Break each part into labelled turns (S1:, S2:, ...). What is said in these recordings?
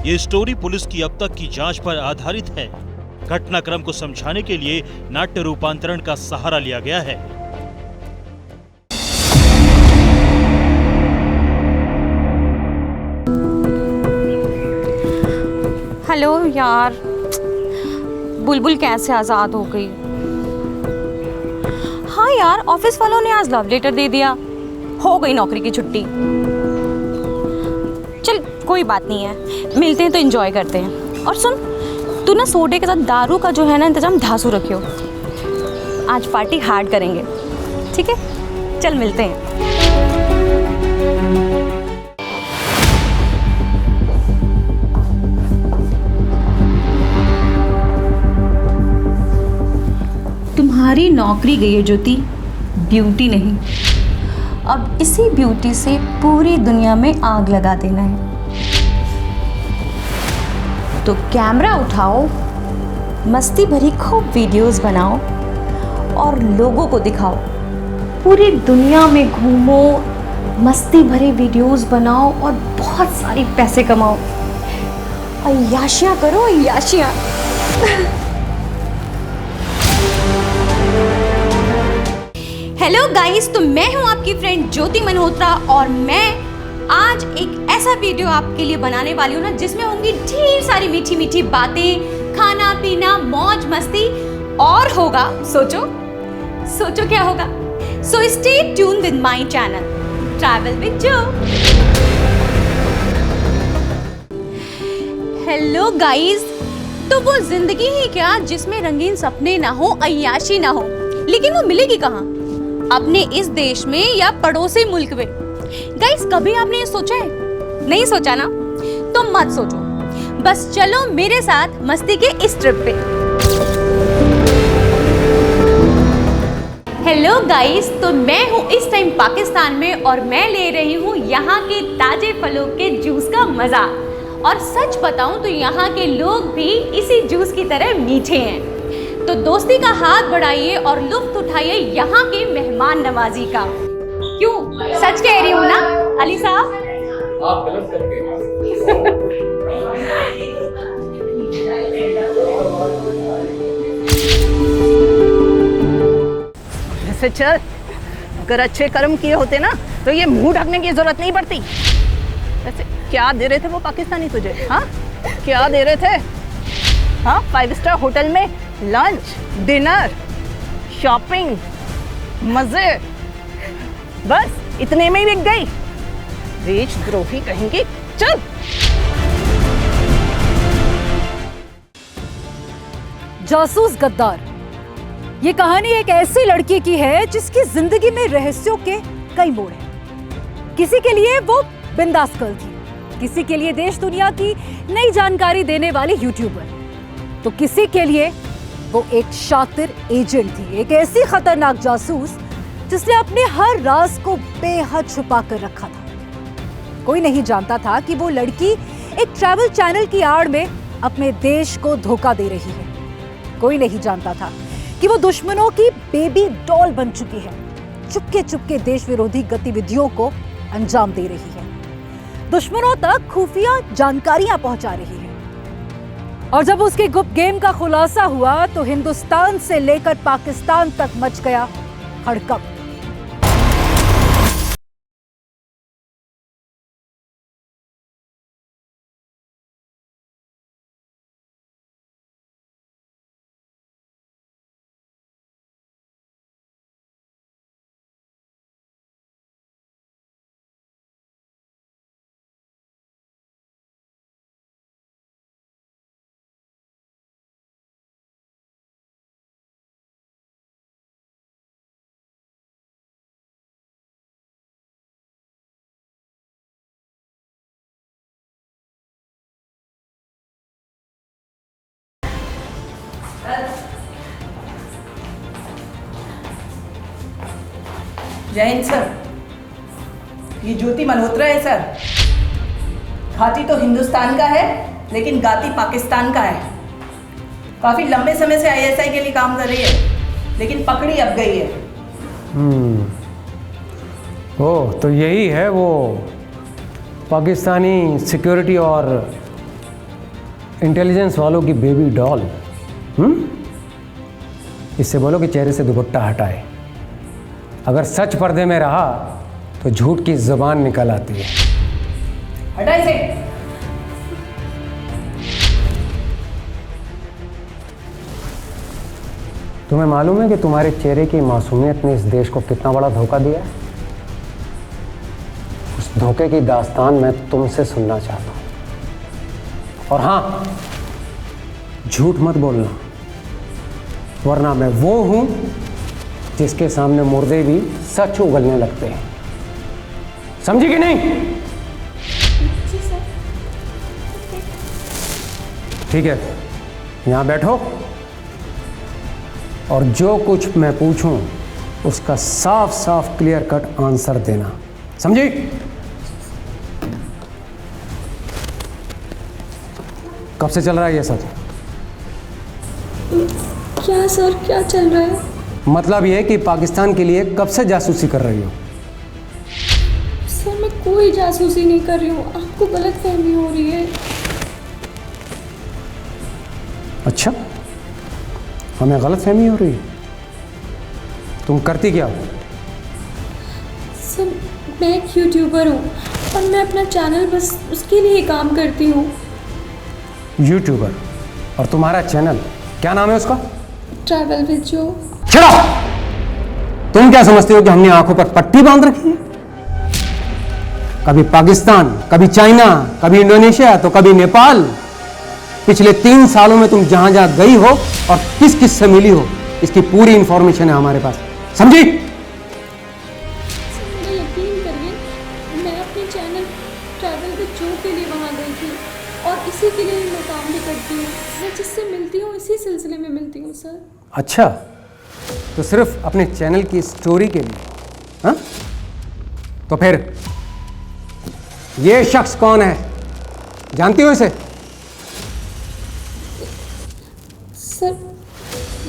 S1: ये story police की अब तक की जांच पर आधारित है। घटनाक्रम को समझाने के लिए नाट्य रूपांतरण का सहारा लिया गया है।
S2: हेलो यार, बुलबुल कैसे आजाद हो गई। हाँ यार, ऑफिस वालों ने आज लव लेटर दे दिया, हो गई नौकरी की छुट्टी। चल कोई बात नहीं है, मिलते हैं तो एंजॉय करते हैं। और सुन, तू ना सोडे के साथ दारू का जो है ना इंतजाम धासू रखियो, आज पार्टी हार्ड करेंगे, ठीक है? चल मिलते हैं। तुम्हारी नौकरी गई है ज्योति, ब्यूटी नहीं। अब इसी ब्यूटी से पूरी दुनिया में आग लगा देना है। तो कैमरा उठाओ, मस्ती भरी खूब वीडियोस बनाओ और लोगों को दिखाओ। पूरी दुनिया में घूमो, मस्ती भरे वीडियोस बनाओ और बहुत सारी पैसे कमाओ। अय्याशियाँ करो, अय्याशियाँ। हेलो गाइस, तो मैं हूं आपकी फ्रेंड ज्योति मल्होत्रा और मैं आज एक ऐसा वीडियो आपके लिए बनाने वाली हूं ना, जिसमें होंगी ढेर सारी मीठी मीठी बातें, खाना पीना, मौज मस्ती और होगा, सोचो क्या होगा। So stay tune with my channel travel with जो। हेलो गाइस, तो वो जिंदगी ही क्या जिसमें रंगीन सपने ना हो, अय्याशी ना हो, लेकिन वो मिलेगी कहाँ? अपने इस देश में या पड़ोसी मुल्क में? गाइस, कभी आपने ये सोचा है? नहीं सोचा ना? तो मत सोचो, बस चलो मेरे साथ मस्ती के इस ट्रिप पे। हेलो गाइस, तो मैं हूँ इस टाइम पाकिस्तान में और मैं ले रही हूँ यहाँ के ताजे फलों के जूस का मजा। और सच बताऊं तो यहाँ के लोग भी इसी जूस की तरह मीठे हैं। तो दोस्ती का हाथ बढ़ाइए और लुत्फ उठाइए यहाँ के मेहमान नवाजी का। क्यों, सच कह रही हूँ ना अली साहब?
S3: आप गलत करके
S4: वैसे चल, अगर अच्छे कर्म किए होते ना तो ये मुंह ढकने की जरूरत नहीं पड़ती। वैसे क्या दे रहे थे वो पाकिस्तानी तुझे? हाँ, क्या दे रहे थे? हाँ, 5 स्टार होटल में लंच, डिनर, शॉपिंग, मजे, बस इतने में ही बिक गई। देशद्रोही कहेंगे। चल।
S5: जासूस गद्दार, ये कहानी एक ऐसी लड़की की है जिसकी जिंदगी में रहस्यों के कई मोड़ हैं। किसी के लिए वो बिंदास गर्ल थी, किसी के लिए देश दुनिया की नई जानकारी देने वाली यूट्यूबर, तो किसी के लिए वो एक शातिर एजेंट थी, एक ऐसी खतरनाक जासूस जिसने अपने हर राज को बेहद छुपा कर रखा था। कोई नहीं जानता था कि वो लड़की एक ट्रैवल चैनल की आड़ में अपने देश को धोखा दे रही है। कोई नहीं जानता था कि वो दुश्मनों की बेबी डॉल बन चुकी है, चुपके चुपके देश विरोधी गतिविधियों को अंजाम दे रही है, दुश्मनों तक खुफिया जानकारियां पहुंचा रही है। और जब उसके गुप्त गेम का खुलासा हुआ तो हिंदुस्तान से लेकर पाकिस्तान तक मच गया हड़कंप।
S4: जय हिंद सर, ये ज्योति मल्होत्रा है सर। खाती तो हिंदुस्तान का है लेकिन गाती पाकिस्तान का है। काफ़ी लंबे समय से आईएसआई के लिए काम कर रही है लेकिन पकड़ी अब गई है।
S3: ओह, तो यही है वो पाकिस्तानी सिक्योरिटी और
S6: इंटेलिजेंस वालों की बेबी डॉल। इससे बोलो कि चेहरे से दुपट्टा हटाए। अगर सच पर्दे में रहा तो झूठ की जुबान निकल आती है।
S4: हटा इसे।
S6: तुम्हें मालूम है कि तुम्हारे चेहरे की मासूमियत ने इस देश को कितना बड़ा धोखा दिया है? उस धोखे की दास्तान मैं तुमसे सुनना चाहता हूं। और हाँ, झूठ मत बोलना, वरना मैं वो हूं जिसके सामने मुर्दे भी सच उगलने लगते हैं। समझी कि नहीं?
S2: जी सर।
S6: ठीक है, यहां बैठो और जो कुछ मैं पूछूं उसका साफ साफ क्लियर कट आंसर देना। समझी? कब से चल रहा है ये सब?
S2: क्या सर, क्या चल रहा है?
S6: मतलब ये कि पाकिस्तान के लिए कब से जासूसी कर रही हो?
S2: सर मैं कोई जासूसी नहीं कर रही हूँ, आपको गलत फहमी हो रही है।
S6: अच्छा, हमें गलत फहमी हो रही है। तुम करती क्या हो?
S2: सर मैं एक यूट्यूबर हूँ और मैं अपना चैनल बस उसके लिए ही काम करती हूँ।
S6: यूट्यूबर? और तुम्हारा चैनल क्या नाम है उसका?
S2: ट्रैवल विद जो।
S6: चलो, तुम क्या समझते हो कि हमने आंखों पर पट्टी बांध रखी है? कभी पाकिस्तान, कभी चाइना, कभी इंडोनेशिया, तो कभी नेपाल। पिछले 3 सालों में तुम जहां जहां गई हो और किस किस से मिली हो, इसकी पूरी इंफॉर्मेशन है हमारे पास। समझी?
S2: सर मुझे यकीन करिए, मैं अपने चैनल ट्रैवल विद जो के लिए वहाँ गई थी और इसी के लिए मैं काम भी करती हूँ। मैं जिससे मिलती हूँ इसी सिलसिले में मिलती हूँ सर।
S6: अच्छा, तो सिर्फ अपने चैनल की स्टोरी के लिए? हाँ? तो फिर ये शख्स कौन है? जानती हो इसे?
S2: सर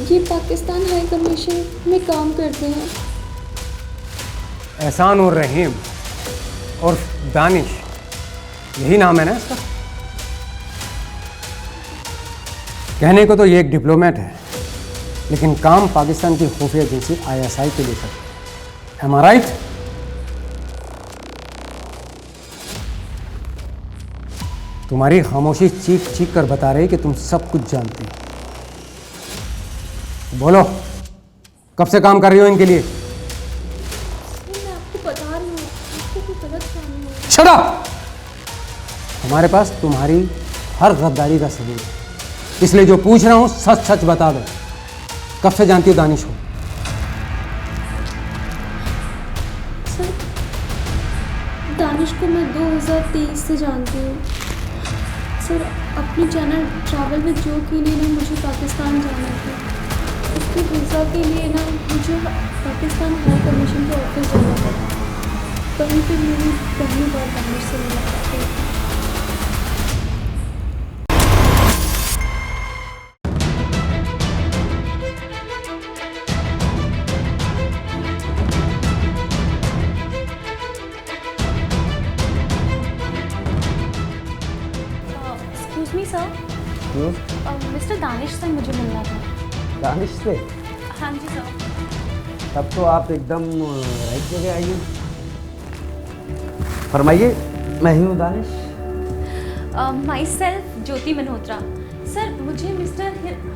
S2: ये पाकिस्तान हाई कमीशन में काम करते हैं।
S6: एहसान उर रहीम और दानिश, यही नाम है ना इसका? कहने को तो ये एक डिप्लोमेट है, लेकिन काम पाकिस्तान की खुफिया एजेंसी ISI के लिए करता है। Am I right? तुम्हारी खामोशी चीख चीख कर बता रही कि तुम सब कुछ जानती हो। बोलो, कब से काम कर रही हो इनके लिए?
S2: मैं आपको बता रही हूँ, आपको कोई गलत फहमी हो।
S6: Shut up! हमारे पास तुम्हारी हर गद्दारी का सबूत है, इसलिए जो पूछ रहा हूं सच सच बता दो। कब से जानती हो दानिश को?
S2: सर दानिश को मैं 2023 से जानती हूँ। सर अपने चैनल ट्रैवल विद जो के लिए ना मुझे पाकिस्तान जाना था। उसके वीज़ा के लिए ना मुझे पाकिस्तान हाई कमीशन के ऑफिस जाना पड़ा। वहीं पे मेरी पहली बार दानिश से मुलाकात हुई। Excuse me sir, mister Danish से मुझे मिलना था।
S7: दानिश से?
S2: हाँ जी सर।
S7: तब तो आप एकदम राइट जगह आई हैं। फरमाइए, मैं ही हूँ Danish.
S2: My self Jyoti Malhotra. Sir मुझे मिस्टर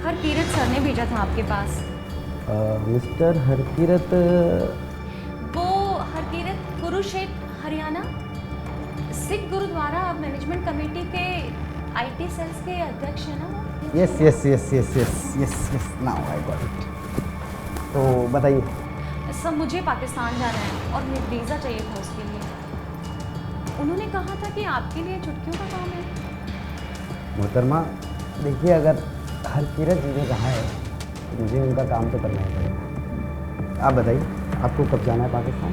S2: हरकीरत सर ने भेजा था आपके पास।
S7: मिस्टर हरकीरत?
S2: वो हरकीरत कुरुक्षेत्र हरियाणा सिख गुरुद्वारा मैनेजमेंट कमेटी के IT सेल्स के अध्यक्ष है ना वो?
S7: Yes yes yes yes yes yes yes, now I got it. तो बताइए।
S2: सर मुझे पाकिस्तान जाना है और मुझे वीज़ा चाहिए था उसके लिए। उन्होंने कहा था कि आपके लिए छुट्टियों का काम है।
S7: मोहतरमा देखिए, अगर हरकीरत जी ने कहा है तो मुझे उनका काम तो करना ही पड़ेगा। आप बताइए, आपको कब जाना है पाकिस्तान?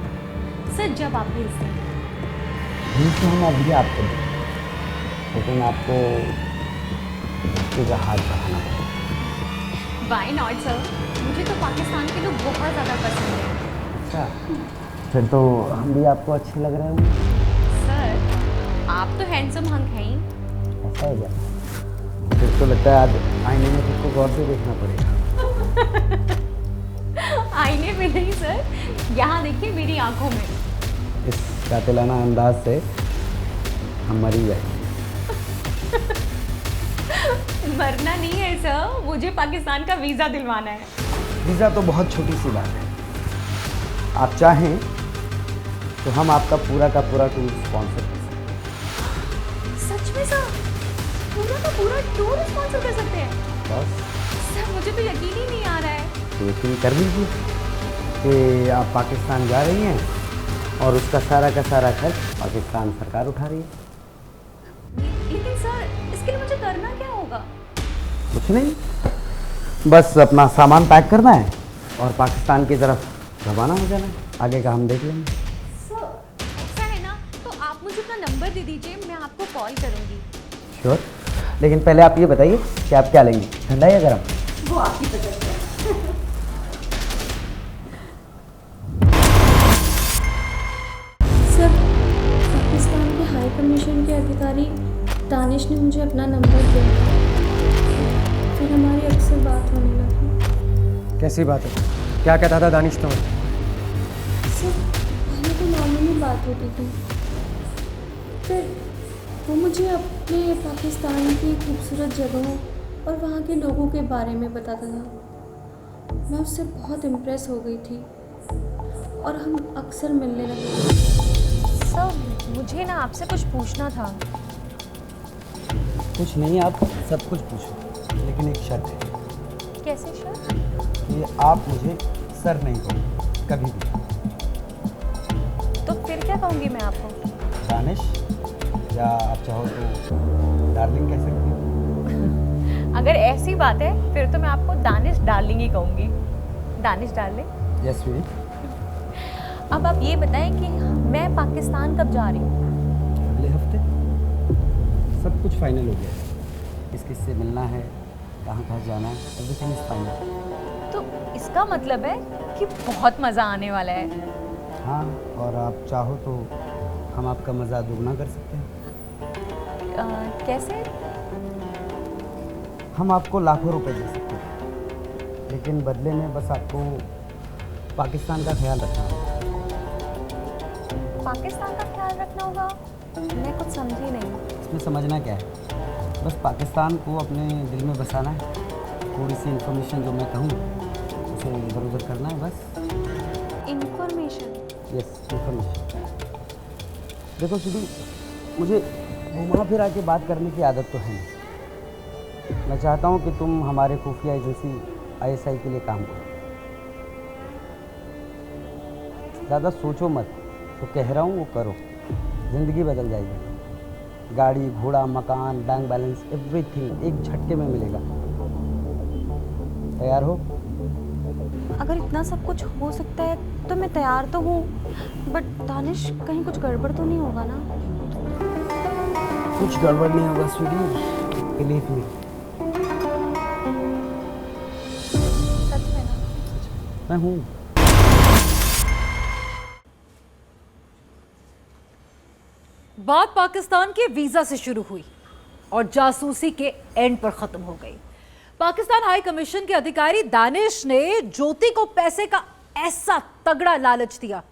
S2: सर जब आप भेज दें।
S7: तो हम अभी आपको दें, लेकिन आपको इसका हाथ बढ़ाना पड़ेगा।
S2: वाई नॉट सर, मुझे तो पाकिस्तान के लोग बहुत ज़्यादा पसंद हैं।
S7: अच्छा, फिर तो हम भी आपको अच्छे लग रहे होंगे।
S2: सर आप तो हैंडसम हंक हैं ही।
S7: ऐसा है क्या? फिर तो लगता है आज आईने में खुद को गौर से देखना पड़ेगा।
S2: आईने में नहीं सर, यहाँ देखिए मेरी आंखों में।
S7: इस कातिलाना अंदाज से हम मर ही जाएंगे।
S2: मरना नहीं है सर, मुझे पाकिस्तान का वीज़ा दिलवाना है।
S7: वीज़ा तो बहुत छोटी सी बात है। आप चाहें तो हम आपका पूरा का पूरा टूर स्पॉन्सर कर सकते हैं।
S2: सच में सर, पूरा का पूरा टूर स्पॉन्सर कर सकते हैं?
S7: बस
S2: सर मुझे तो यकीन ही नहीं आ रहा है।
S7: तो यकीन कर लीजिए कि आप पाकिस्तान जा रही हैं और उसका सारा का सारा खर्च पाकिस्तान सरकार उठा रही है।
S2: लेकिन सर इसके लिए मुझे करना क्या होगा?
S7: कुछ नहीं, बस अपना सामान पैक करना है और पाकिस्तान की तरफ रवाना हो जाना है। आगे का हम देख लेंगे।
S2: सर ऐसा है ना, तो आप मुझे अपना नंबर दे दीजिए, मैं आपको कॉल करूँगी।
S7: श्योर, लेकिन पहले आप ये बताइए कि आप क्या लेंगे, ठंडा या गर्म?
S2: वो आपकी पसंद है।
S8: सर, पाकिस्तान के हाई कमीशन के अधिकारी दानिश ने मुझे अपना नंबर दिया, फिर हमारी अक्सर बात होने लगी।
S6: कैसी बात है? क्या कहता था दानिश तुम्हें?
S8: सर, पहले तो नॉर्मली बात होती थी, फिर वो मुझे अपने पाकिस्तान की खूबसूरत जगहों और वहाँ के लोगों के बारे में बताता था। मैं उससे बहुत इम्प्रेस हो गई थी और हम अक्सर मिलने लगे।
S2: सर मुझे ना आपसे कुछ पूछना था।
S7: कुछ नहीं, आप सब कुछ पूछो, लेकिन एक शर्त है।
S2: कैसे सर?
S7: कि आप मुझे सर नहीं कहोगे कभी भी।
S2: तो फिर क्या कहूँगी मैं आपको?
S7: दानिश, या आप चाहो तो डार्लिंग कह सकती हो।
S2: अगर ऐसी बात है फिर तो मैं आपको दानिश डार्लिंग ही कहूँगी। दानिश डार्लिंग।
S7: Yes sweet.
S2: अब आप ये बताएं कि मैं पाकिस्तान कब जा रही हूँ?
S7: अगले हफ्ते सब कुछ फाइनल हो गया है। किस किस से मिलना है, कहाँ कहाँ जाना है, एवरीथिंग इज फाइनल।
S2: तो इसका मतलब है कि बहुत मज़ा आने वाला है।
S7: हाँ, और आप चाहो तो हम आपका मज़ा दुगना कर सकते हैं।
S2: कैसे?
S7: हम आपको लाखों रुपए दे सकते हैं, लेकिन बदले में बस आपको पाकिस्तान का ख्याल रखना होगा।
S2: पाकिस्तान का ख्याल रखना होगा? मैं कुछ समझी नहीं।
S7: इसमें समझना क्या है, बस पाकिस्तान को अपने दिल में बसाना है। थोड़ी सी इन्फॉर्मेशन जो मैं कहूँ उसे इधर उधर करना है बस।
S2: इंफॉर्मेशन?
S7: Yes, information. देखो सुधी, मुझे घुमा फिरा के बात करने की आदत तो है नहीं। मैं चाहता हूँ कि तुम हमारे खुफिया एजेंसी ISI के लिए काम करो। ज़्यादा सोचो मत, तो कह रहा हूँ वो करो, ज़िंदगी बदल जाएगी। गाड़ी, घोड़ा, मकान, बैंक बैलेंस, एवरीथिंग एक झटके में मिलेगा। तैयार हो?
S2: अगर इतना सब कुछ हो सकता है तो मैं तैयार तो हूँ, बट दानिश कहीं कुछ गड़बड़ तो नहीं होगा ना?
S7: कुछ गड़बड़ नहीं होगा स्वीटी, बिलीव मी।
S2: सच में ना?
S7: मैं हूँ।
S5: बात पाकिस्तान के वीजा से शुरू हुई और जासूसी के एंड पर खत्म हो गई। पाकिस्तान हाई कमीशन के अधिकारी दानिश ने ज्योति को पैसे का ऐसा तगड़ा लालच दिया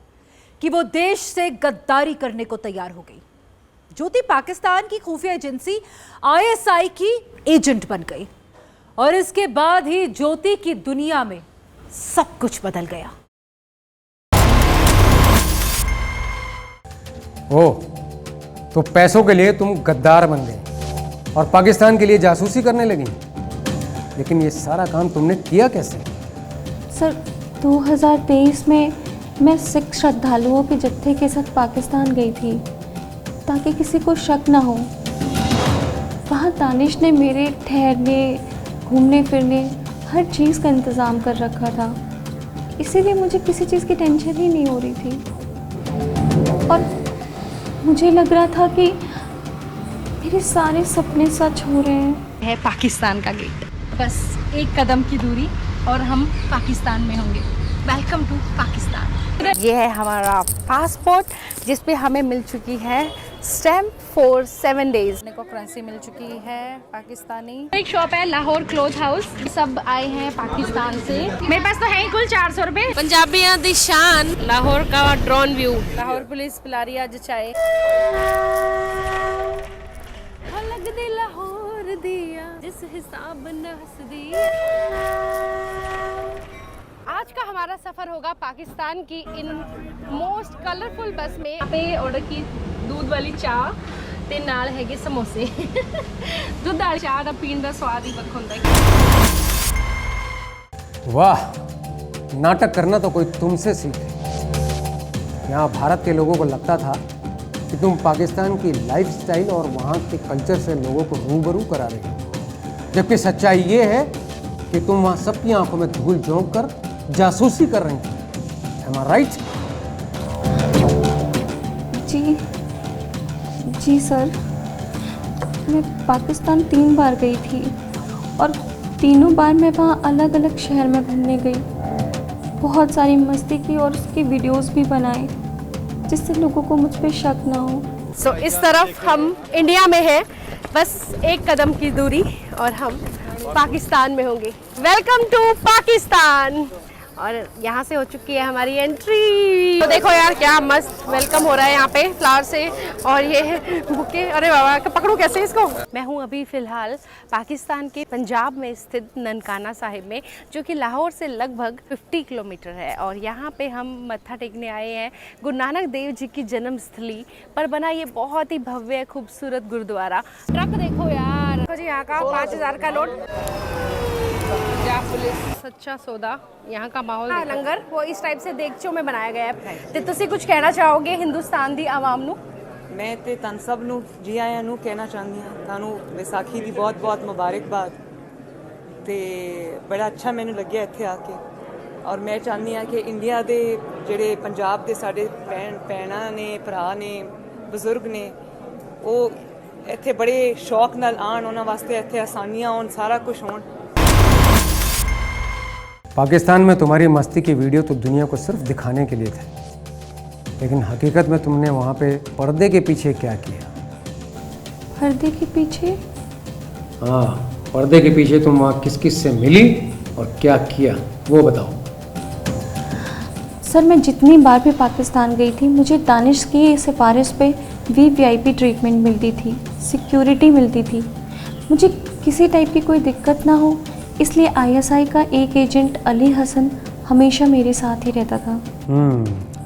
S5: कि वो देश से गद्दारी करने को तैयार हो गई। ज्योति पाकिस्तान की खुफिया एजेंसी ISI की एजेंट बन गई और इसके बाद ही ज्योति की दुनिया में सब कुछ बदल गया।
S6: ओह, तो पैसों के लिए तुम गद्दार बन गए और पाकिस्तान के लिए जासूसी करने लगी। लेकिन ये सारा काम तुमने किया कैसे?
S8: सर, 2023 में मैं सिख श्रद्धालुओं के जत्थे के साथ पाकिस्तान गई थी ताकि किसी को शक ना हो। वहाँ दानिश ने मेरे ठहरने, घूमने फिरने हर चीज़ का इंतज़ाम कर रखा था, इसीलिए मुझे किसी चीज़ की टेंशन ही नहीं हो रही थी और मुझे लग रहा था कि मेरे सारे सपने सच हो रहे हैं।
S2: है पाकिस्तान का गेट, बस एक कदम की दूरी और हम पाकिस्तान में होंगे।
S9: Welcome to Pakistan. ये है हमारा पासपोर्ट जिस पे हमें मिल चुकी है स्टैम्प फॉर 7 डेज।
S5: को करेंसी मिल चुकी है पाकिस्तानी।
S9: एक शॉप है लाहौर क्लोथ हाउस, सब आए हैं पाकिस्तान से। मेरे पास तो है कुल 400 रुपए। पंजाबियां दी शान, लाहौर का ड्रोन व्यू।
S5: लाहौर पुलिस पिला रही है आज चाय। अलग दे लाहौर दिया जिस हिसाब न हंसदी।
S9: आज का हमारा सफर होगा पाकिस्तान की इन मोस्ट कलरफुल बस में। यहाँ पे ऑर्डर की दूध वाली चाह ते नाल हैगे समोसे। दूध वाली चाह दा पीण दा स्वाद ही वख हुंदा है।
S6: वाह, नाटक करना तो कोई तुमसे सीखे। यहाँ भारत के लोगों को लगता था कि तुम पाकिस्तान की लाइफस्टाइल और वहाँ के कल्चर से लोगों को रूबरू करा रहे हो, जबकि सच्चाई ये है कि तुम वहाँ सबकी आंखों में धूल झोंक कर जासूसी कर रही थी। Am I right?
S8: जी सर, मैं पाकिस्तान 3 बार गई थी और तीनों बार मैं वहाँ अलग अलग शहर में घूमने गई। बहुत सारी मस्ती की और उसकी वीडियोस भी बनाए जिससे लोगों को मुझ पे शक ना हो।
S9: सो इस तरफ हम इंडिया में हैं, बस एक कदम की दूरी और हम पाकिस्तान में होंगे। Welcome to Pakistan. और यहाँ से हो चुकी है हमारी एंट्री। तो देखो यार क्या मस्त वेलकम हो रहा है यहाँ पे फ्लावर से। और ये बुके, अरे बाबा पकड़ूं कैसे इसको। मैं हूँ अभी फ़िलहाल पाकिस्तान के पंजाब में स्थित ननकाना साहिब में, जो कि लाहौर से लगभग 50 किलोमीटर है। और यहाँ पे हम मत्था टेकने आए हैं गुरु नानक देव जी की जन्मस्थली पर बना ये बहुत ही भव्य खूबसूरत गुरुद्वारा। ट्रक देखो यार, देखो जी यहाँ का 5000 का नोट। पुलिस सच्चा सौदा, यहाँ का माहौल। लंगर वो इस टाइप से देगचों में बनाया गया है। तो तुसी कुछ कहना चाहोगे हिंदुस्तान दी आवाम नू?
S10: मैं ते तन सब नू जी आया नू कहना चाहती हाँ। थानू विसाखी दी बहुत बहुत मुबारकबाद। ते बड़ा अच्छा मैनू लग्या इत्थे आके। और मैं चाहती हाँ कि इंडिया दे जेड़े पंजाब दे साडे भैणां ने, भरा ने, बजुर्ग ने, वो इत्थे बड़े शौक नाल आन, उन्हां वास्ते इत्थे आसानियां होण, सारा कुछ होण।
S6: पाकिस्तान में तुम्हारी मस्ती की वीडियो तो दुनिया को सिर्फ दिखाने के लिए थे, लेकिन हकीकत में तुमने वहाँ पे पर्दे के पीछे क्या किया?
S8: पर्दे के पीछे?
S6: हाँ, पर्दे के पीछे तुम वहाँ किस किस से मिली और क्या किया वो बताओ।
S8: सर, मैं जितनी बार भी पाकिस्तान गई थी मुझे दानिश की सिफारिश पे VIP ट्रीटमेंट मिलती थी, सिक्योरिटी मिलती थी। मुझे किसी टाइप की कोई दिक्कत ना हो, इसलिए ISI का एक एजेंट अली हसन हमेशा मेरे साथ ही रहता था।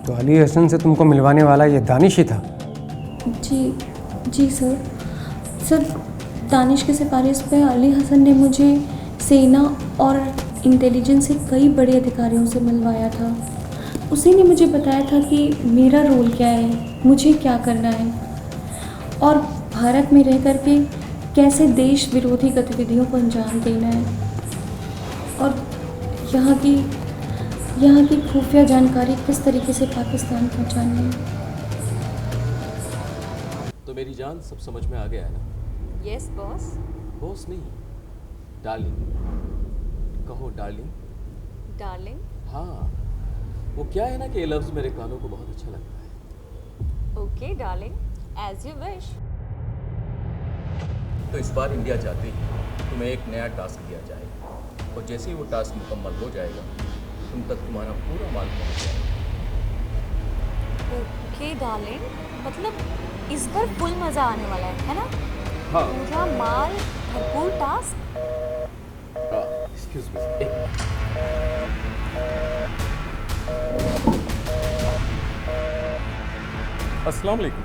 S6: तो अली हसन से तुमको मिलवाने वाला ये दानिश ही था?
S8: जी सर, दानिश की सिफारिश पे अली हसन ने मुझे सेना और इंटेलिजेंस से कई बड़े अधिकारियों से मिलवाया था। उसी ने मुझे बताया था कि मेरा रोल क्या है, मुझे क्या करना है और भारत में रह कर के कैसे देश विरोधी गतिविधियों को अंजाम देना है और यहाँ की खुफिया जानकारी किस तरीके से पाकिस्तान पहुँचानी है।
S3: तो मेरी जान सब समझ में आ गया है ना?
S2: Yes boss.
S3: बॉस नहीं, डार्लिंग। कहो डार्लिंग।
S2: डार्लिंग?
S3: हाँ, वो क्या है ना कि ये लफ्ज़ मेरे कानों को बहुत अच्छा लगता है।
S2: Okay darling, as you wish.
S3: तो इस बार इंडिया जाते ही तुम्हें एक नया टास्क दिया जाएगा और जैसे ही वो टास्क मुकम्मल हो जाएगा तुम तक तुम्हारा पूरा माल पहुंच जाएगा।
S2: ओके डार्लिंग, मतलब इस बार फुल मज़ा आने वाला है ना?
S3: हाँ।
S2: पूरा माल, भरपूर टास्क।
S3: एक्सक्यूज मी, एक मिनट। अस्सलाम वालेकुम।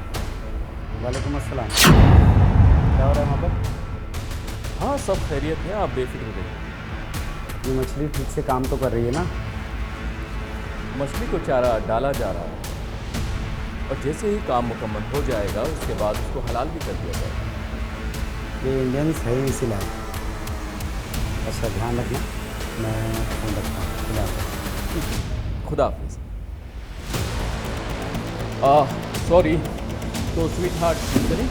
S7: वालेकुम अस्सलाम। क्या हो रहा है वहाँ पर?
S3: हाँ सब खैरियत है, आप बेफिक्र रहिए।
S7: ये मछली ठीक से काम तो कर रही है ना?
S3: मछली को चारा डाला जा रहा है और जैसे ही काम मुकम्मल हो जाएगा उसके बाद उसको हलाल भी कर दिया जाएगा।
S7: ये इंडियंस है ही इसीलिए। अच्छा ध्यान रखना, मैं फोन रखता हूँ।
S3: खुदा हाफिज़। सॉरी, तो स्वीट हार्ट चलें?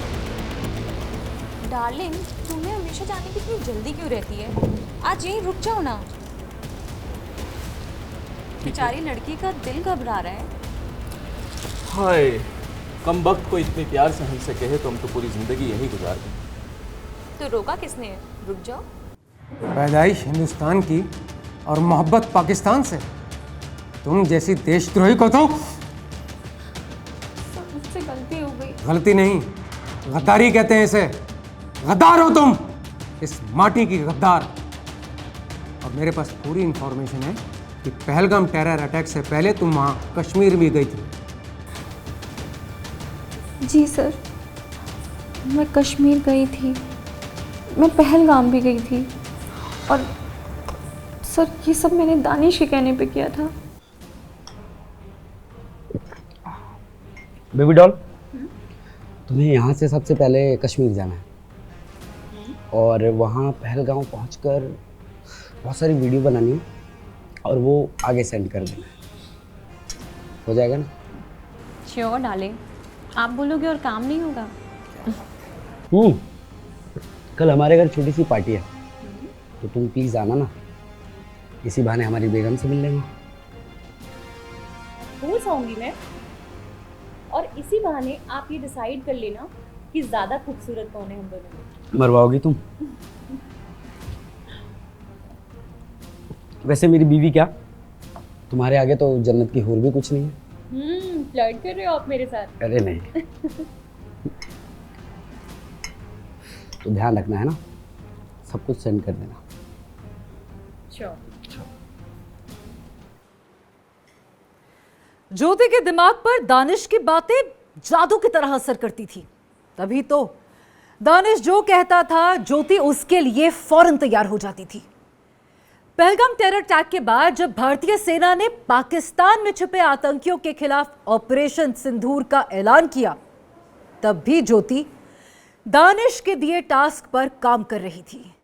S2: डार्लिंग, तुम्हें हमेशा जाने की इतनी जल्दी क्यों रहती है? आज यहीं रुक जाओ ना। बेचारी लड़की का दिल घबरा रहा है।
S3: हाय, कम वक्त को इतने प्यार से हमसे कहे तो हम तो पूरी जिंदगी यही गुजार दें।
S2: तो रोका किसने? रुक जाओ।
S6: पैदाइश हिंदुस्तान की और मोहब्बत पाकिस्तान से, तुम जैसी देशद्रोही को तो
S8: सब मुझसे गलती हो गई।
S6: गलती नहीं, गद्दारी कहते हैं इसे। गद्दार हो तुम, इस माटी की गद्दार। और मेरे पास पूरी इंफॉर्मेशन है कि पहलगाम टेरर अटैक से पहले तुम वहाँ कश्मीर भी गई थी।
S8: जी सर, मैं कश्मीर गई थी, मैं पहलगाम भी गई थी, और सर ये सब मैंने दानिश के कहने पे किया था।
S7: बेबी डॉल, तुम्हें यहाँ से सबसे पहले कश्मीर जाना है और वहाँ पहलगाम पहुँचकर बहुत सारी वीडियो बनानी है और वो आगे सेंड कर देना है। हो जाएगा ना?
S8: श्योर डार्लिंग, आप बोलोगे और काम नहीं होगा।
S7: कल हमारे घर छोटी सी पार्टी है, तो तुम प्लीज़ आना ना, इसी बहाने हमारी बेगम से मिल लेंगे।
S11: खुश होंगी मैं, और इसी बहाने आप ये डिसाइड कर लेना कि ज़्यादा खूबसूरत कौन है हम दोनों में।
S7: मरवाओगी तुम? वैसे मेरी बीवी क्या, तुम्हारे आगे तो जन्नत की हूर भी कुछ नहीं है।
S11: फ्लर्ट कर रहे हो आप मेरे साथ?
S7: अरे नहीं। तो ध्यान रखना है ना, सब कुछ सेंड कर देना।
S11: श्योर।
S5: ज्योति के दिमाग पर दानिश की बातें जादू की तरह असर करती थी। तभी तो दानिश जो कहता था ज्योति उसके लिए फौरन तैयार हो जाती थी। पहलगाम टेरर अटैक के बाद जब भारतीय सेना ने पाकिस्तान में छिपे आतंकियों के खिलाफ ऑपरेशन सिंदूर का ऐलान किया, तब भी ज्योति दानिश के दिए टास्क पर काम कर रही थी।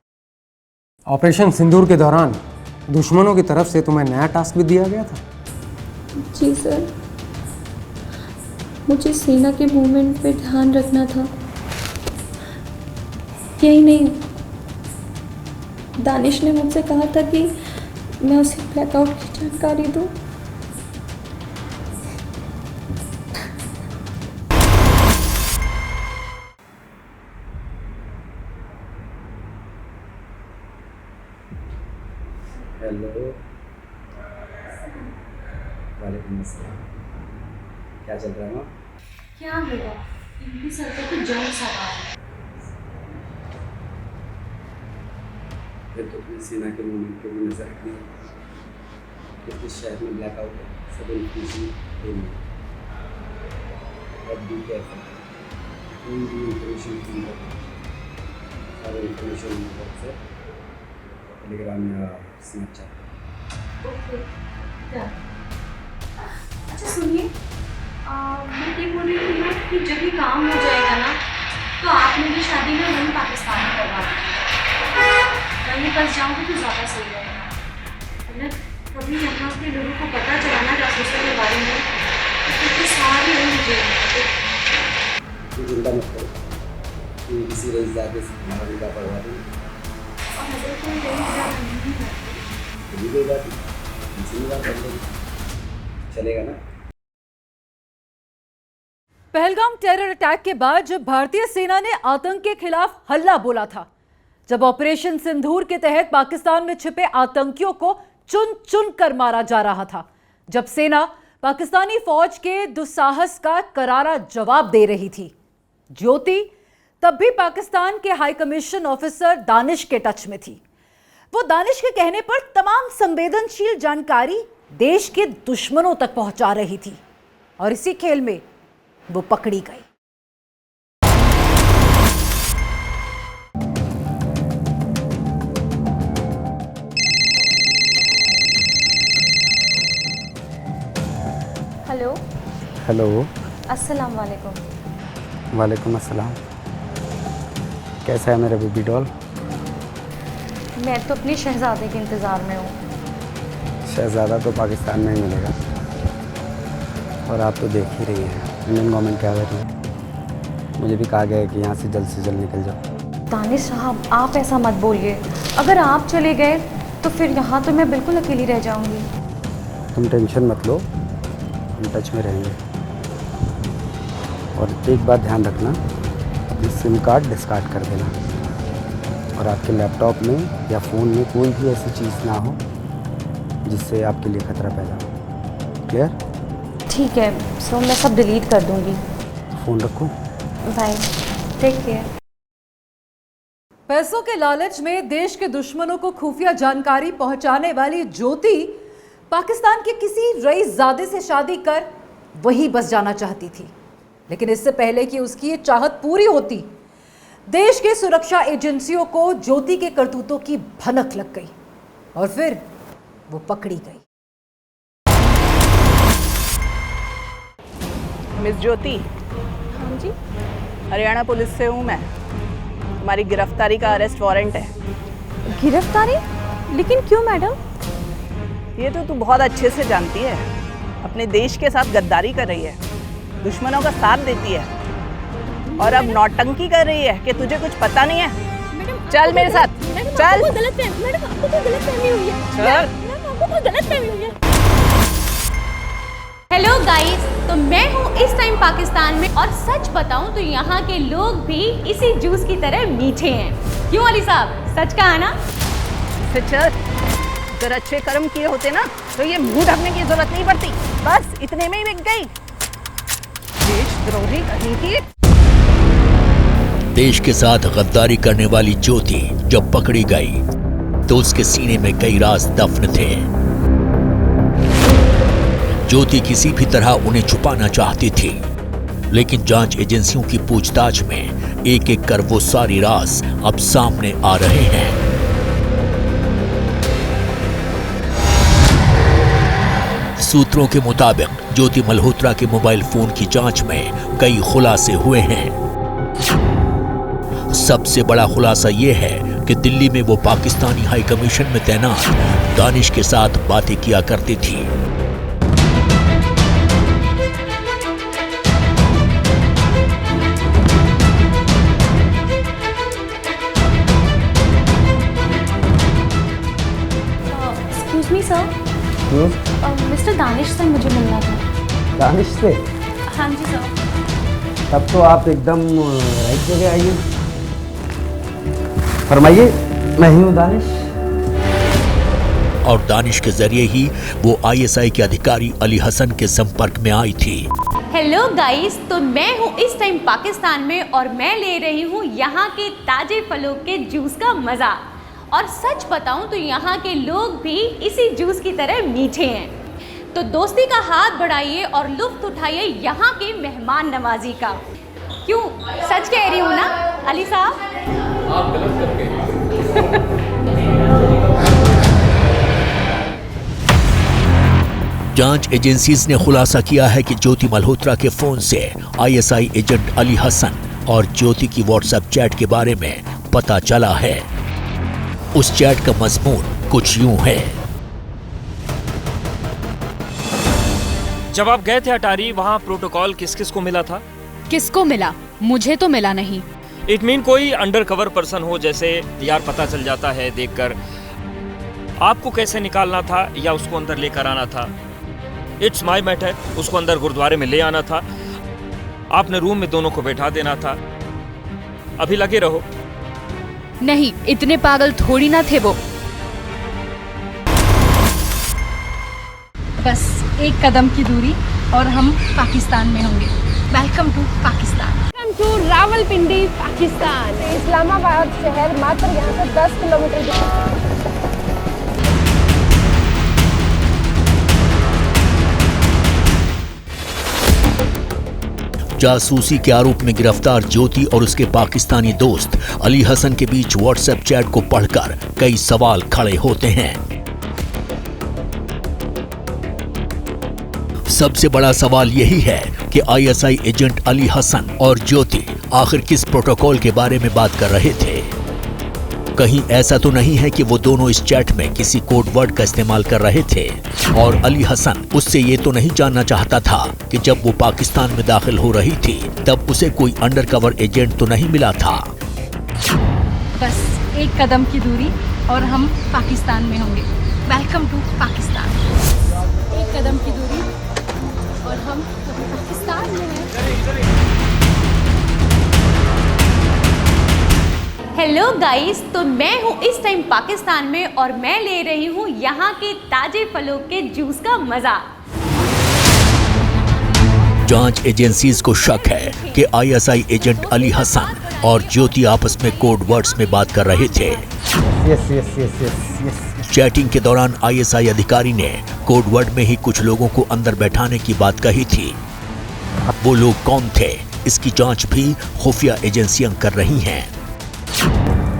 S6: ऑपरेशन सिंदूर के दौरान दुश्मनों की तरफ से तुम्हें नया टास्क भी दिया गया था।
S8: जी सर, मुझे सेना के मूवमेंट पे ध्यान रखना था। यही नहीं, दानिश ने मुझसे कहा था कि मैं उसे ब्लैकआउट की जानकारी दूं।
S7: हेलो, वालेकुम अस्सलाम। क्या चल रहा है माँ?
S8: क्या होगा, इनकी सरकार तो जंग सवार है।
S7: फिर तो अपनी सेना के मूवमेंट पर भी नजर रखनी है। किस शहर में ब्लैकआउट है, सब इन्फॉर्मेशन देनी है। अब भी केयरफुल, कोई भी इन्फॉर्मेशन की सारे इन्फॉर्मेशन व्हाट्सएप, टेलीग्राम या स्नैपचैट।
S8: ओके, अच्छा सुनिए, मैं ये बोल रही थी ना कि जब ये काम हो जाएगा ना, तो आप मेरी शादी में वहीं पाकिस्तान में करवा दीजिएगा। वहीं बस जाऊँगी तो ज़्यादा सही रहेगा। मतलब कभी यहाँ के लोगों को पता चला ना जासूसों के बारे में, तो सारी रही मुझे।
S7: चिंता मत करो, किसी रईसजादे से हमारा विवाह करवा देंगे।
S8: और अगर कोई रईसजादा नहीं है
S7: चलेगा ना?
S5: पहलगाम टेरर अटैक के बाद जब भारतीय सेना ने आतंक के खिलाफ हल्ला बोला था, जब ऑपरेशन सिंदूर के तहत पाकिस्तान में छिपे आतंकियों को चुन चुन कर मारा जा रहा था, जब सेना पाकिस्तानी फौज के दुस्साहस का करारा जवाब दे रही थी, ज्योति तब भी पाकिस्तान के हाई कमीशन ऑफिसर दानिश के टच में थी। वो दानिश के कहने पर तमाम संवेदनशील जानकारी देश के दुश्मनों तक पहुंचा रही थी, और इसी खेल में वो पकड़ी गई।
S8: हेलो।
S7: हेलो।
S8: अस्सलाम वालेकुम।
S7: वालेकुम अस्सलाम। कैसा है मेरा बेबी डॉल?
S8: मैं तो अपनी शहजादे के इंतज़ार में हूँ।
S7: शहज़ादा तो पाकिस्तान में ही मिलेगा, और आप तो देख ही रही हैं इंडियन गवर्नमेंट क्या कर रही है। मुझे भी कहा गया है कि यहाँ से जल्द निकल जाओ।
S8: दानिश साहब, आप ऐसा मत बोलिए। अगर आप चले गए तो फिर यहाँ तो मैं बिल्कुल अकेली रह जाऊँगी।
S7: तुम टेंशन मत लो, हम टच में रहेंगे। और एक बात ध्यान रखना, अपनी सिम कार्ड डिस्कार्ड कर देना और आपके लैपटॉप में या फ़ोन में कोई भी ऐसी चीज़ ना हो जिससे आपके लिए खतरा पैदा हो। क्लियर?
S8: ठीक है, सो मैं सब डिलीट कर दूंगी।
S7: फ़ोन रखो।
S8: Bye, take care.
S5: पैसों के लालच में देश के दुश्मनों को खुफिया जानकारी पहुंचाने वाली ज्योति पाकिस्तान के किसी रईसजादे से शादी कर वहीं बस जाना चाहती थी, लेकिन इससे पहले कि उसकी ये चाहत पूरी होती, देश के सुरक्षा एजेंसियों को ज्योति के करतूतों की भनक लग गई और फिर वो पकड़ी गई।
S4: मिस ज्योति।
S8: हाँ जी।
S4: हरियाणा पुलिस से हूँ मैं। तुम्हारी गिरफ्तारी का अरेस्ट वारंट है।
S8: गिरफ्तारी? लेकिन क्यों मैडम?
S4: ये तो तू बहुत अच्छे से जानती है, अपने देश के साथ गद्दारी कर रही है, दुश्मनों का साथ देती है और अब नौटंकी कर रही है कि तुझे कुछ पता नहीं है। चल मेरे साथ, चल।
S9: मैडम आपको कोई गलतफहमी हुई है।
S4: चल।
S9: मैडम आपको कोई गलतफहमी हुई है।
S2: हेलो गाइस, तो मैं हूँ इस टाइम पाकिस्तान में और सच बताऊँ तो यहाँ के लोग भी इसी जूस की तरह मीठे हैं। क्यों अली साहब, सच कहा ना?
S4: चल, अगर अच्छे कर्म किए होते ना तो ये मुंह ढकने की जरूरत नहीं पड़ती, बस इतने में ही बिक गई। देशद्रोही कहीं की।
S12: देश के साथ गद्दारी करने वाली ज्योति जब पकड़ी गई तो उसके सीने में कई राज दफन थे। ज्योति किसी भी तरह उन्हें छुपाना चाहती थी, लेकिन जांच एजेंसियों की पूछताछ में एक एक कर वो सारी राज अब सामने आ रहे हैं। सूत्रों के मुताबिक ज्योति मल्होत्रा के मोबाइल फोन की जांच में कई खुलासे हुए हैं। सबसे बड़ा खुलासा यह है कि दिल्ली में वो पाकिस्तानी हाई कमीशन में तैनात दानिश के साथ बातें किया करती थी।
S8: Excuse me sir, mister Danish से मुझे मिलना था।
S7: दानिश से?
S8: हाँ जी सर।
S7: तब तो आप एकदम राइट जगह आइए। फरमाइए, मैं ही हूँ दानिश।
S12: और दानिश के जरिए ही वो आईएसआई के अधिकारी अली हसन के संपर्क में आई थी।
S2: हेलो गाइस, तो मैं हूँ इस टाइम पाकिस्तान में और मैं ले रही हूँ यहाँ के ताजे फलों के जूस का मजा। और सच बताऊँ तो यहाँ के लोग भी इसी जूस की तरह मीठे हैं। तो दोस्ती का हाथ बढ़ाइए और लुत्फ उठाइए यहाँ के मेहमान नवाजी का। क्यों, सच कह रही हूँ ना अली साहब?
S3: आप गलत करके
S12: जांच एजेंसीज ने खुलासा किया है कि ज्योति मल्होत्रा के फोन से आईएसआई एजेंट अली हसन और ज्योति की व्हाट्सएप चैट के बारे में पता चला है। उस चैट का मजमून कुछ यूं है।
S13: जब आप गए थे अटारी, वहाँ प्रोटोकॉल किस किस को मिला था?
S14: किसको मिला? मुझे तो मिला नहीं।
S13: इट मीन कोई अंडर कवर पर्सन हो, जैसे यार पता चल जाता है देखकर। आपको कैसे निकालना था या उसको अंदर लेकर आना था? It's my matter. उसको अंदर गुरुद्वारे में ले आना था, आपने रूम में दोनों को बैठा देना था। अभी लगे रहो।
S14: नहीं, इतने पागल थोड़ी ना थे वो।
S11: बस एक कदम की दूरी और हम पाकिस्तान में होंगे। Welcome to Pakistan.
S9: Welcome to Rawalpindi, Pakistan. Islamabad शहर मात्र यहाँ से 10 किलोमीटर दूर।
S12: जासूसी के आरोप में गिरफ्तार ज्योति और उसके पाकिस्तानी दोस्त अली हसन के बीच व्हाट्सएप चैट को पढ़कर कई सवाल खड़े होते हैं। सबसे बड़ा सवाल यही है कि आईएसआई एजेंट अली हसन और ज्योति आखिर किस प्रोटोकॉल के बारे में बात कर रहे थे। कहीं ऐसा तो नहीं है कि वो दोनों इस चैट में किसी कोड वर्ड का इस्तेमाल कर रहे थे और अली हसन उससे ये तो नहीं जानना चाहता था कि जब वो पाकिस्तान में दाखिल हो रही थी तब उसे कोई अंडरकवर एजेंट तो नहीं मिला था।
S11: बस एक कदम की दूरी और हम पाकिस्तान में होंगे। Welcome to Pakistan.
S9: एक
S11: कदम की दूरी और हम पाकिस्तान में हैं।
S2: हेलो गाइस, तो मैं हूँ इस टाइम पाकिस्तान में और मैं ले रही हूँ यहाँ के ताजे फलों के जूस का मजा।
S12: जांच एजेंसीज को शक है कि आईएसआई एजेंट अली हसन और ज्योति आपस में कोड वर्ड्स में बात कर रहे थे। चैटिंग के दौरान आईएसआई अधिकारी ने कोड वर्ड में ही कुछ लोगों को अंदर बैठाने की बात कही थी। वो लोग कौन थे, इसकी जांच भी खुफिया एजेंसियां कर रही हैं।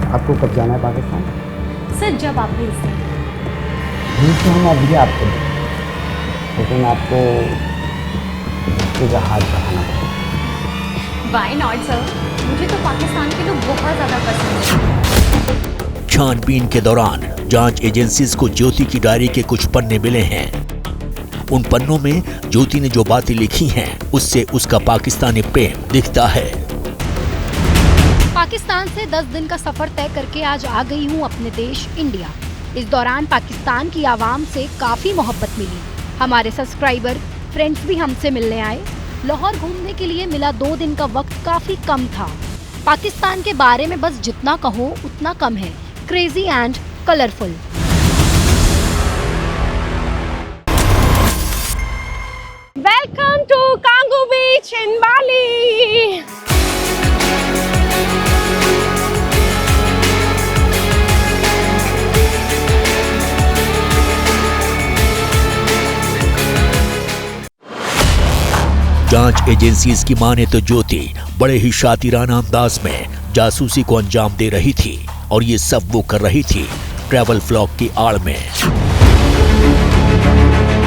S7: आपको कब जाना है पाकिस्तान?
S2: सर, जब आप भेज दें।
S7: तो हम अभी आपको, लेकिन आपको हाथ बढ़ाना पड़ेगा।
S2: Why not sir? मुझे तो पाकिस्तान के लोग बहुत ज़्यादा पसंद हैं।
S12: छानबीन के दौरान जांच एजेंसीज को ज्योति की डायरी के कुछ पन्ने मिले हैं। उन पन्नों में ज्योति ने जो बातें लिखी हैं उससे उसका पाकिस्तानी प्रेम दिखता है।
S15: पाकिस्तान से 10 दिन का सफर तय करके आज आ गई हूँ अपने देश इंडिया। इस दौरान पाकिस्तान की आवाम से काफी मोहब्बत मिली। हमारे सब्सक्राइबर फ्रेंड्स भी हमसे मिलने आए। लाहौर घूमने के लिए मिला 2 दिन का वक्त काफी कम था। पाकिस्तान के बारे में बस जितना कहो उतना कम है। Crazy and colourful.
S9: Welcome to Canggu beach in Bali.
S12: जांच एजेंसीज की माने तो ज्योति बड़े ही शातिराना अंदाज में जासूसी को अंजाम दे रही थी और ये सब वो कर रही थी ट्रैवल व्लॉग की आड़ में।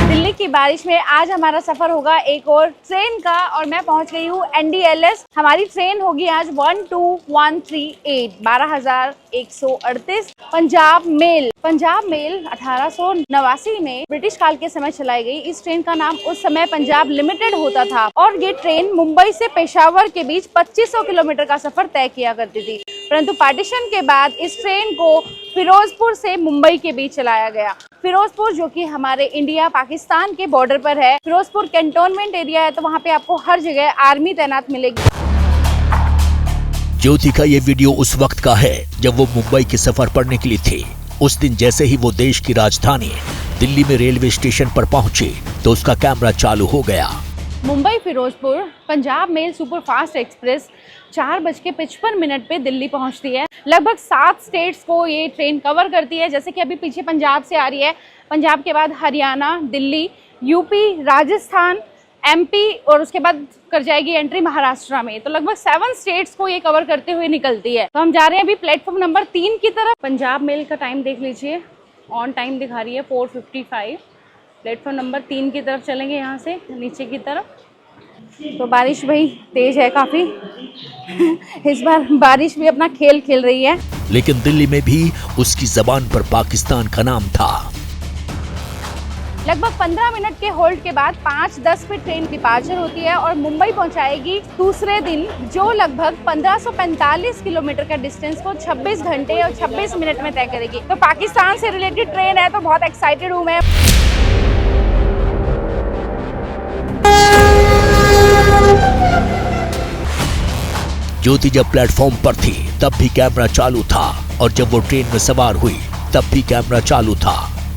S9: दिल्ली की बारिश में आज हमारा सफर होगा एक और ट्रेन का और मैं पहुंच गई हूँ NDLS। हमारी ट्रेन होगी आज 12138 12,138 पंजाब मेल। पंजाब मेल 1889 में ब्रिटिश काल के समय चलाई गई। इस ट्रेन का नाम उस समय पंजाब लिमिटेड होता था और ये ट्रेन मुंबई से पेशावर के बीच 2500 किलोमीटर का सफर तय किया करती थी। परंतु पार्टीशन के बाद इस ट्रेन को फिरोजपुर से मुंबई के बीच चलाया गया। फिरोजपुर जो कि हमारे इंडिया पाकिस्तान के बॉर्डर पर है। फिरोजपुर कैंटोनमेंट एरिया है, तो वहाँ पे आपको हर जगह आर्मी तैनात मिलेगी।
S12: ज्योति का ये वीडियो उस वक्त का है जब वो मुंबई के सफर पर निकली थी। उस दिन जैसे ही वो देश की राजधानी दिल्ली में रेलवे स्टेशन पर पहुंची तो उसका कैमरा चालू हो गया।
S9: Mumbai Firozpur Punjab mail super fast express 4:55 पे दिल्ली पहुंचती है। लगभग 7 स्टेट्स को ये ट्रेन कवर करती है। जैसे कि अभी पीछे पंजाब से आ रही है, पंजाब के बाद हरियाणा, दिल्ली, यूपी, राजस्थान, MP और उसके बाद कर जाएगी एंट्री महाराष्ट्र में। तो लगभग 7 स्टेट्स को ये कवर करते हुए निकलती है। तो हम जा रहे हैं अभी प्लेटफॉर्म नंबर 3 की तरफ। पंजाब मेल का टाइम देख लीजिए, ऑन टाइम दिखा रही है 4:55। प्लेटफॉर्म नंबर 3 की तरफ चलेंगे यहाँ से नीचे की तरफ। तो बारिश भाई तेज है काफी। इस बार बारिश भी अपना खेल खेल रही है।
S12: लेकिन दिल्ली में भी उसकी जबान पर पाकिस्तान का नाम था।
S9: लगभग 15 मिनट के होल्ड के बाद 5:10 पे ट्रेन डिपार्चर होती है और मुंबई पहुंचाएगी दूसरे दिन, जो लगभग 1545 किलोमीटर का डिस्टेंस को 26 घंटे और 26 मिनट में तय करेगी। तो पाकिस्तान से रिलेटेड ट्रेन है, तो बहुत एक्साइटेड हूँ मैं।
S12: ज्योति जब प्लेटफॉर्म पर थी तब भी कैमरा चालू था और जब वो ट्रेन में सवार हुई तब भी कैमरा चालू था।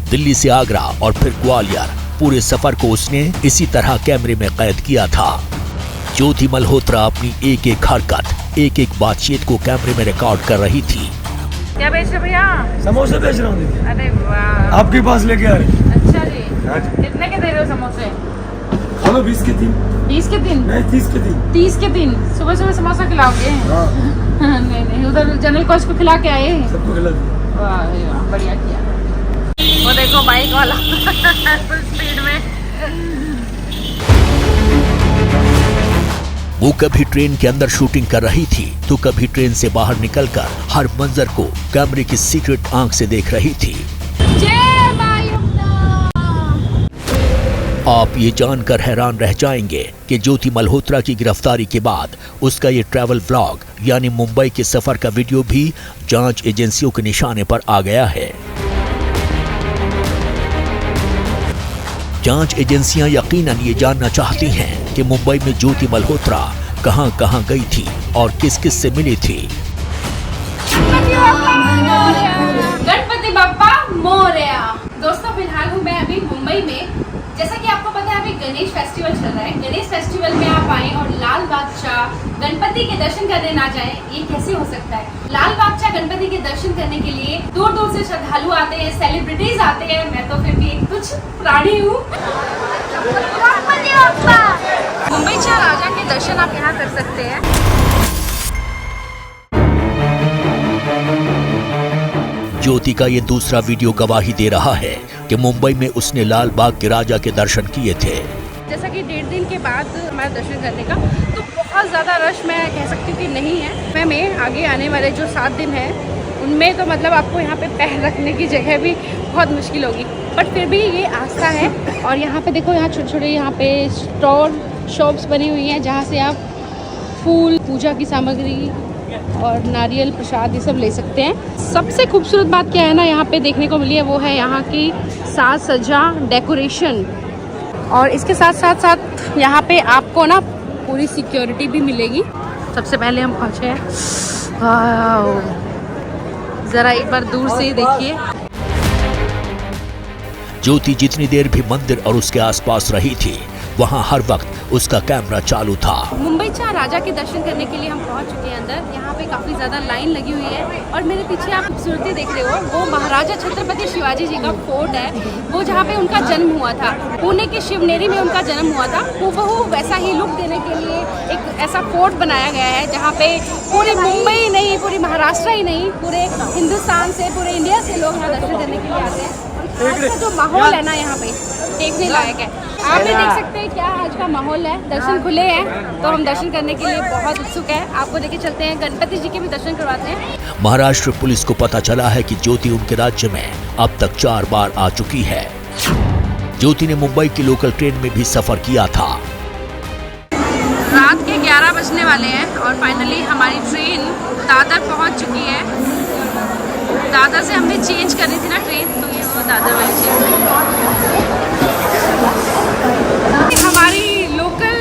S12: दिल्ली से आगरा और फिर ग्वालियर, पूरे सफर को उसने इसी तरह कैमरे में कैद किया था। ज्योति मल्होत्रा अपनी एक एक हरकत, एक एक बातचीत को कैमरे में रिकॉर्ड कर रही थी।
S9: क्या बेच रहे भैया?
S16: समोसे बेच रहा हूँ दीदी।
S9: अरे वाह,
S16: आपके पास लेके आ रहे।
S9: अच्छा जी। कितने के दे रहे हो समोसे?
S16: खा लो 20 के 3।
S9: 20 के 3?
S16: नहीं 30 के 3।
S9: 30 के 3? सुबह सुबह समोसा खिलाओगे? हाँ। नहीं, उधर जनरल कोच को खिला के आए।
S16: सबको खिला दिया।
S9: वाह, बढ़िया किया। वो देखो बाइक वाला फुल स्पीड में।
S12: वो कभी ट्रेन के अंदर शूटिंग कर रही थी तो कभी ट्रेन से बाहर निकलकर हर मंजर को कैमरे की सीक्रेट आंख से देख रही थी। आप ये जानकर हैरान रह जाएंगे कि ज्योति मल्होत्रा की गिरफ्तारी के बाद उसका ये ट्रैवल व्लॉग यानी मुंबई के सफर का वीडियो भी जांच एजेंसियों के निशाने पर आ गया है। जांच एजेंसियां यकीनन ये जानना चाहती हैं कि मुंबई में ज्योति मल्होत्रा कहां-कहां गई थी और किस-किस से मिली थी।
S14: गणपति बप्पा मोरया। दोस्तों फिलहाल हूँ मैं अभी मुंबई में। जैसा कि आपको पता है अभी गणेश फेस्टिवल चल रहा है। गणेश फेस्टिवल में आप आए और लाल बादशाह गणपति के दर्शन करने ना जाएं, ये कैसे हो सकता है। लाल बादशाह गणपति के दर्शन करने के लिए दूर दूर से श्रद्धालु आते हैं, सेलिब्रिटीज आते हैं। मैं तो फिर भी एक तुच्छ प्राणी हूँ। मुंबई के राजा के दर्शन आप यहाँ कर सकते हैं।
S12: ज्योति का ये दूसरा वीडियो गवाही दे रहा है कि मुंबई में उसने लाल बाग के राजा के दर्शन किए थे।
S9: जैसा कि 1.5 दिन के बाद हमारा दर्शन करने का तो बहुत ज़्यादा रश मैं कह सकती हूँ कि नहीं है। मैं आगे आने वाले जो 7 दिन हैं उनमें तो मतलब आपको यहाँ पे पैर रखने की जगह भी बहुत मुश्किल होगी, बट फिर भी ये आस्था है। और यहाँ पे देखो, यहाँ छोटे छोटे यहाँ पे स्टोर शॉप्स बनी हुई हैं जहाँ से आप फूल, पूजा की सामग्री और नारियल प्रसाद ये सब ले सकते हैं। सबसे खूबसूरत बात क्या है ना यहाँ पे देखने को मिली है, वो है यहाँ की साज सज्जा, डेकोरेशन। और इसके साथ साथ यहाँ पे आपको ना पूरी सिक्योरिटी भी मिलेगी। सबसे पहले हम पहुँचे हैं, ज़रा एक बार दूर से देखिए।
S12: ज्योति जितनी देर भी मंदिर और उसके आसपास रही थी, वहाँ हर वक्त उसका कैमरा चालू था।
S9: मुंबई चाह राजा के दर्शन करने के लिए हम पहुंच चुके हैं अंदर। यहाँ पे काफी ज्यादा लाइन लगी हुई है और मेरे पीछे आप खूबसूरती देख रहे हो, वो महाराजा छत्रपति शिवाजी जी का फोर्ट है, वो जहाँ पे उनका जन्म हुआ था। पुणे के शिवनेरी में उनका जन्म हुआ था। वो वैसा ही लुक देने के लिए एक ऐसा फोर्ट बनाया गया है जहाँ पे पूरी मुंबई ही नहीं, पूरी महाराष्ट्र ही नहीं, पूरे हिंदुस्तान से, पूरे इंडिया से लोग यहाँ दर्शन करने के लिए आते हैं। आज का जो माहौल है ना यहाँ पे देखने लायक है। आप भी देख सकते हैं क्या आज का माहौल है। दर्शन खुले हैं तो हम दर्शन करने के लिए बहुत उत्सुक है। आपको लेके चलते हैं, गणपति जी के भी दर्शन करवाते हैं।
S12: महाराष्ट्र पुलिस को पता चला है कि ज्योति उनके राज्य में अब तक 4 बार आ चुकी है। ज्योति ने मुंबई की लोकल ट्रेन में भी सफर किया था।
S9: रात के 11 बजने वाले हैं और फाइनली हमारी ट्रेन दादर पहुंच चुकी है। दादर से हमने चेंज करनी थी ना ट्रेन, तो ये वो दादर वाली ट्रेन हमारी लोकल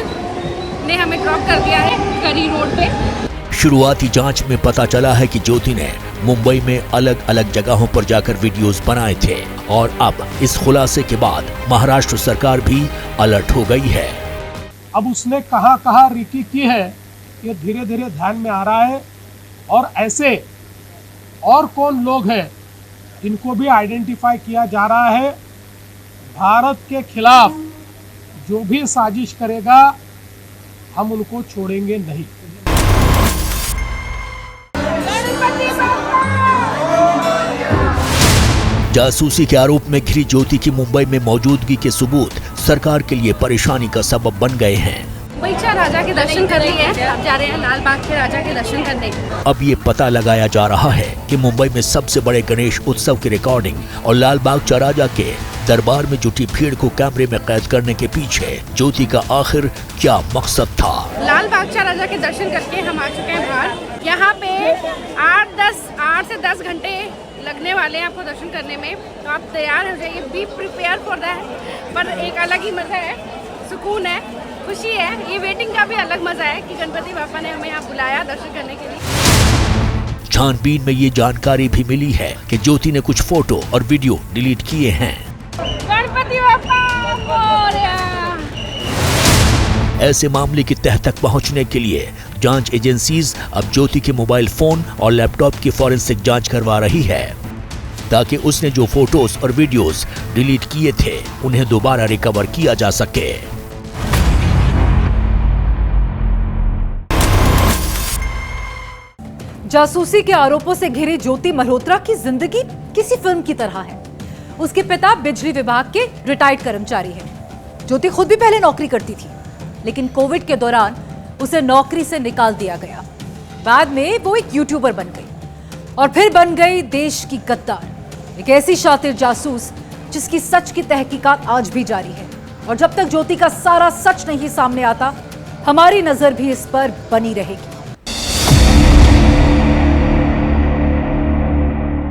S9: ने हमें ड्रॉप कर दिया है करी रोड पे।
S12: शुरुआती जांच में पता चला है कि ज्योति ने मुंबई में अलग अलग जगहों पर जाकर वीडियोस बनाए थे और अब इस खुलासे के बाद महाराष्ट्र सरकार भी अलर्ट हो गई है।
S17: अब उसने कहां रीकी की है ये धीरे धीरे ध्यान में आ रहा है और ऐसे और कौन लोग हैं इनको भी आइडेंटिफाई किया जा रहा है। भारत के खिलाफ जो भी साजिश करेगा हम उनको छोड़ेंगे नहीं।
S12: जासूसी के आरोप में घिरी ज्योति की मुंबई में मौजूदगी के सबूत सरकार के लिए परेशानी का सबब बन गए हैं।
S9: मुंबई चाह राजा के दर्शन कर लिए हैं, अब जा रहे हैं लाल बाग के राजा के दर्शन करने।
S12: अब ये पता लगाया जा रहा है कि मुंबई में सबसे बड़े गणेश उत्सव की रिकॉर्डिंग और लाल बाग चाह राजा के दरबार में जुटी भीड़ को कैमरे में कैद करने के पीछे ज्योति का आखिर क्या मकसद था।
S9: लाल बाग चाह राजा के दर्शन करके हम आ चुके हैं बाहर। यहाँ पे 8 से 10 घंटे लगने वाले हैं आपको दर्शन करने में, तो आप तैयार हो जाइए, बी प्रिपेयर फॉर दैट। पर एक अलग ही मजा है, सुकून है, खुशी है। ये वेटिंग का भी अलग मजा है कि गणपति बापा ने हमें यहाँ बुलाया दर्शन करने के लिए।
S12: छानबीन में ये जानकारी भी मिली है कि ज्योति ने कुछ फोटो और वीडियो डिलीट किए हैं।
S9: गणपति बापा मोरया।
S12: ऐसे मामले की तह तक पहुंचने के लिए जांच एजेंसीज अब ज्योति के मोबाइल फोन और लैपटॉप की फॉरेंसिक जांच करवा रही है ताकि उसने जो फोटोज और वीडियोस डिलीट किए थे उन्हें दोबारा रिकवर किया जा सके।
S5: जासूसी के आरोपों से घिरी ज्योति मल्होत्रा की जिंदगी किसी फिल्म की तरह है। उसके पिता बिजली विभाग के रिटायर्ड कर्मचारी हैं। ज्योति खुद भी पहले नौकरी करती थी, लेकिन कोविड के दौरान उसे नौकरी से निकाल दिया गया। बाद में वो एक यूट्यूबर बन गई और फिर बन गई देश की गद्दार, एक ऐसी शातिर जासूस जिसकी सच की तहकीकात आज भी जारी है। और जब तक ज्योति का सारा सच नहीं सामने आता, हमारी नजर भी इस पर बनी रहेगी।